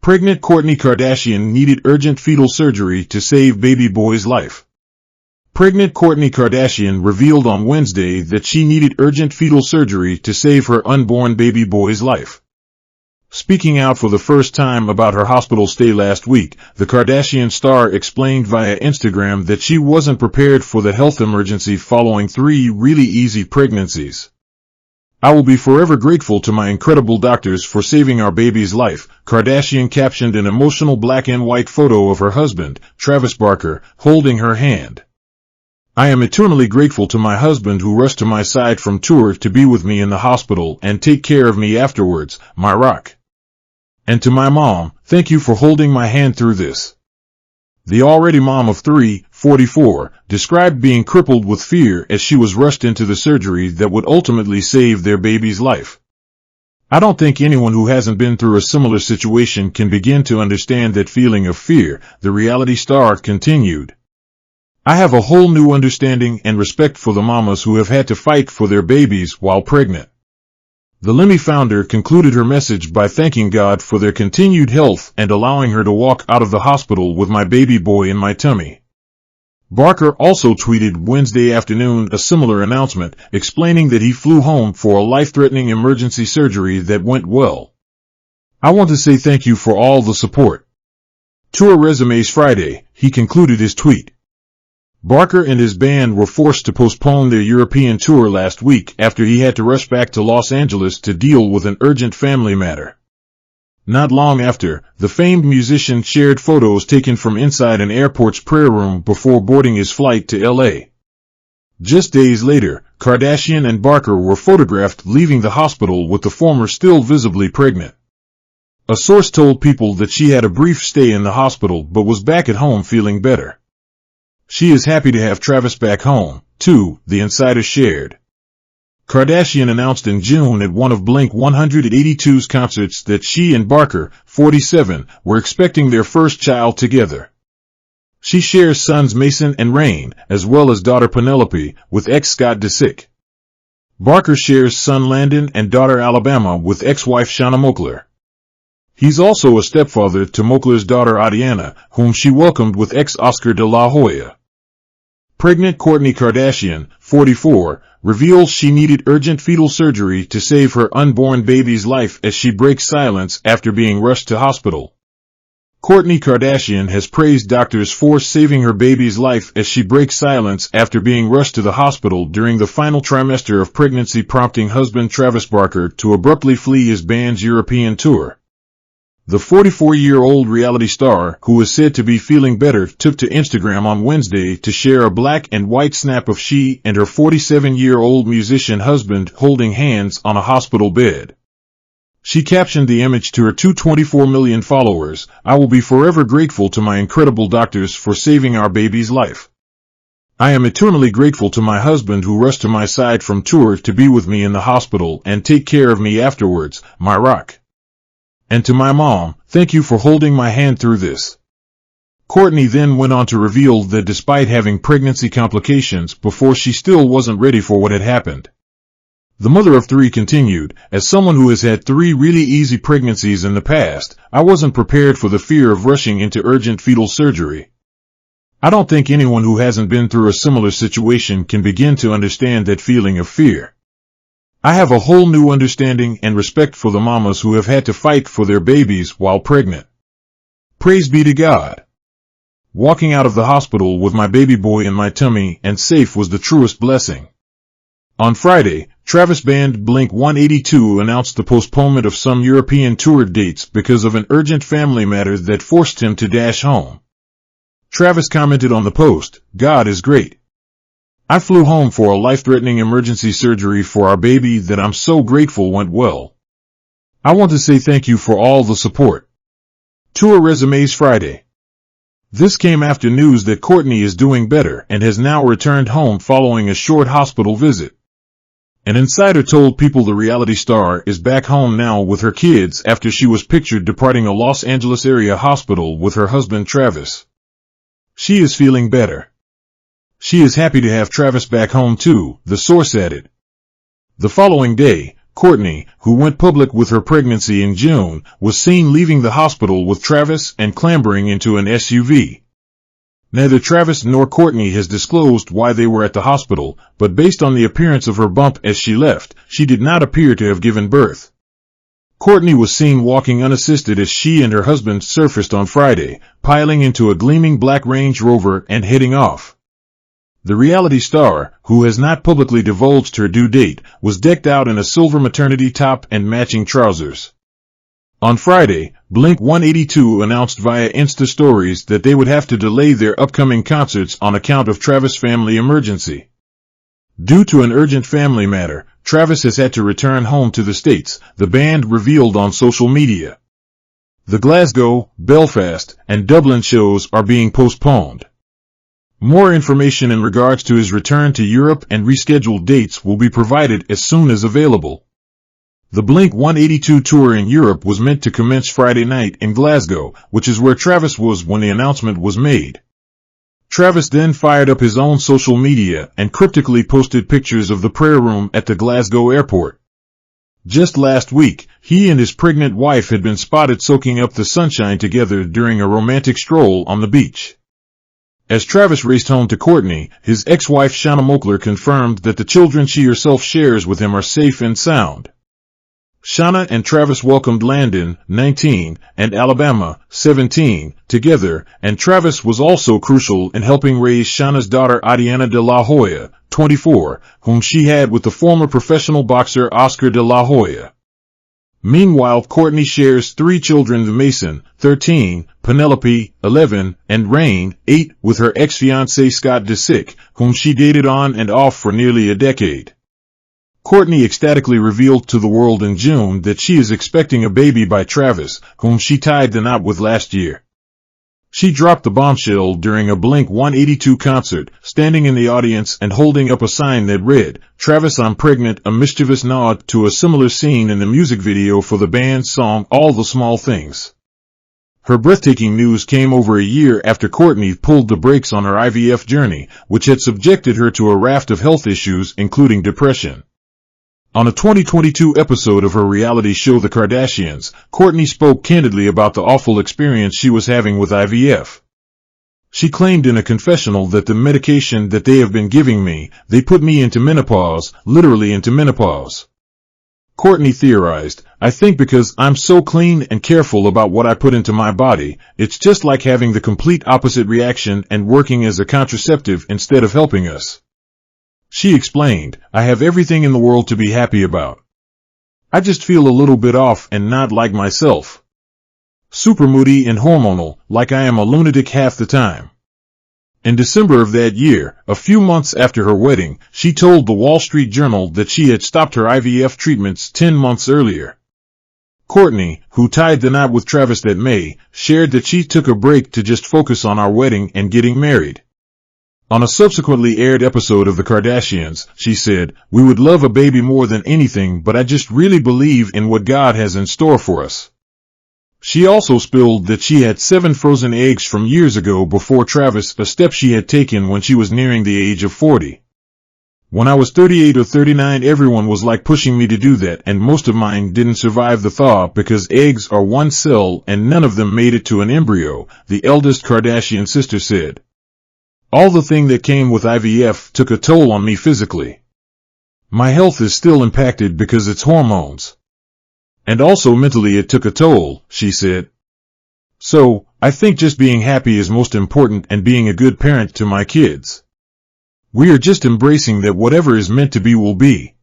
Pregnant Kourtney Kardashian needed urgent fetal surgery to save baby boy's life. Pregnant Kourtney Kardashian revealed on Wednesday that she needed urgent fetal surgery to save her unborn baby boy's life. Speaking out for the first time about her hospital stay last week, the Kardashian star explained via Instagram that she wasn't prepared for the health emergency following 3 really easy pregnancies. "I will be forever grateful to my incredible doctors for saving our baby's life," Kardashian captioned an emotional black and white photo of her husband, Travis Barker, holding her hand. "I am eternally grateful to my husband who rushed to my side from tour to be with me in the hospital and take care of me afterwards, my rock. And to my mom, thank you for holding my hand through this." The already mom of 3, 44, described being crippled with fear as she was rushed into the surgery that would ultimately save their baby's life. "I don't think anyone who hasn't been through a similar situation can begin to understand that feeling of fear," the reality star continued. "I have a whole new understanding and respect for the mamas who have had to fight for their babies while pregnant." The Lemmy founder concluded her message by thanking God for their continued health and allowing her to walk out of the hospital with my baby boy in my tummy. Barker also tweeted Wednesday afternoon a similar announcement, explaining that he flew home for a life-threatening emergency surgery that went well. "I want to say thank you for all the support. Tour resumes Friday," he concluded his tweet. Barker and his band were forced to postpone their European tour last week after he had to rush back to Los Angeles to deal with an urgent family matter. Not long after, the famed musician shared photos taken from inside an airport's prayer room before boarding his flight to LA. Just days later, Kardashian and Barker were photographed leaving the hospital with the former still visibly pregnant. A source told People that she had a brief stay in the hospital but was back at home feeling better. "She is happy to have Travis back home, too," the insider shared. Kardashian announced in June at one of Blink-182's concerts that she and Barker, 47, were expecting their first child together. She shares sons Mason and Rain, as well as daughter Penelope, with ex-Scott Disick. Barker shares son Landon and daughter Alabama with ex-wife Shauna Moakler. He's also a stepfather to Moakler's daughter Adiana, whom she welcomed with ex-Oscar de la Hoya. Pregnant Kourtney Kardashian, 44, reveals she needed urgent fetal surgery to save her unborn baby's life as she breaks silence after being rushed to hospital. Kourtney Kardashian has praised doctors for saving her baby's life as she breaks silence after being rushed to the hospital during the final trimester of pregnancy, prompting husband Travis Barker to abruptly flee his band's European tour. The 44-year-old reality star, who is said to be feeling better, took to Instagram on Wednesday to share a black and white snap of she and her 47-year-old musician husband holding hands on a hospital bed. She captioned the image to her 224 million followers, "I will be forever grateful to my incredible doctors for saving our baby's life. I am eternally grateful to my husband who rushed to my side from tour to be with me in the hospital and take care of me afterwards, my rock. And to my mom, thank you for holding my hand through this." Kourtney then went on to reveal that despite having pregnancy complications before, she still wasn't ready for what had happened. The mother of 3 continued, "As someone who has had 3 really easy pregnancies in the past, I wasn't prepared for the fear of rushing into urgent fetal surgery. I don't think anyone who hasn't been through a similar situation can begin to understand that feeling of fear. I have a whole new understanding and respect for the mamas who have had to fight for their babies while pregnant. Praise be to God. Walking out of the hospital with my baby boy in my tummy and safe was the truest blessing." On Friday, Travis band Blink-182 announced the postponement of some European tour dates because of an urgent family matter that forced him to dash home. Travis commented on the post, "God is great. I flew home for a life-threatening emergency surgery for our baby that I'm so grateful went well. I want to say thank you for all the support." Tour resumes Friday. This came after news that Kourtney is doing better and has now returned home following a short hospital visit. An insider told People the reality star is back home now with her kids after she was pictured departing a Los Angeles area hospital with her husband Travis. "She is feeling better. She is happy to have Travis back home too," the source added. The following day, Kourtney, who went public with her pregnancy in June, was seen leaving the hospital with Travis and clambering into an SUV. Neither Travis nor Kourtney has disclosed why they were at the hospital, but based on the appearance of her bump as she left, she did not appear to have given birth. Kourtney was seen walking unassisted as she and her husband surfaced on Friday, piling into a gleaming black Range Rover and heading off. The reality star, who has not publicly divulged her due date, was decked out in a silver maternity top and matching trousers. On Friday, Blink-182 announced via Insta Stories that they would have to delay their upcoming concerts on account of Travis' family emergency. Due to an urgent family matter, Travis has had to return home to the States, the band revealed on social media. The Glasgow, Belfast, and Dublin shows are being postponed. More information in regards to his return to Europe and rescheduled dates will be provided as soon as available. The Blink-182 tour in Europe was meant to commence Friday night in Glasgow, which is where Travis was when the announcement was made. Travis then fired up his own social media and cryptically posted pictures of the prayer room at the Glasgow airport. Just last week, he and his pregnant wife had been spotted soaking up the sunshine together during a romantic stroll on the beach. As Travis raced home to Kourtney, his ex-wife Shauna Moakler confirmed that the children she herself shares with him are safe and sound. Shauna and Travis welcomed Landon, 19, and Alabama, 17, together, and Travis was also crucial in helping raise Shauna's daughter Adriana de la Hoya, 24, whom she had with the former professional boxer Oscar de la Hoya. Meanwhile, Kourtney shares 3 children: Mason, 13, Penelope, 11, and Rain, 8, with her ex-fiancé Scott Disick, whom she dated on and off for nearly a decade. Kourtney ecstatically revealed to the world in June that she is expecting a baby by Travis, whom she tied the knot with last year. She dropped the bombshell during a Blink-182 concert, standing in the audience and holding up a sign that read, "Travis, I'm pregnant," a mischievous nod to a similar scene in the music video for the band's song All the Small Things. Her breathtaking news came over a year after Kourtney pulled the brakes on her IVF journey, which had subjected her to a raft of health issues including depression. On a 2022 episode of her reality show The Kardashians, Kourtney spoke candidly about the awful experience she was having with IVF. She claimed in a confessional that the medication that they have been giving me, they put me into menopause, literally into menopause. Kourtney theorized, "I think because I'm so clean and careful about what I put into my body, it's just like having the complete opposite reaction and working as a contraceptive instead of helping us." She explained, "I have everything in the world to be happy about. I just feel a little bit off and not like myself. Super moody and hormonal, like I am a lunatic half the time." In December of that year, a few months after her wedding, she told the Wall Street Journal that she had stopped her IVF treatments 10 months earlier. Kourtney, who tied the knot with Travis that May, shared that she took a break to just focus on our wedding and getting married. On a subsequently aired episode of The Kardashians, she said, "We would love a baby more than anything, but I just really believe in what God has in store for us." She also spilled that she had 7 frozen eggs from years ago before Travis, a step she had taken when she was nearing the age of 40. "When I was 38 or 39, everyone was like pushing me to do that, and most of mine didn't survive the thaw because eggs are one cell and none of them made it to an embryo," the eldest Kardashian sister said. "All the thing that came with IVF took a toll on me physically. My health is still impacted because it's hormones. And also mentally it took a toll," she said. "So, I think just being happy is most important and being a good parent to my kids. We are just embracing that whatever is meant to be will be."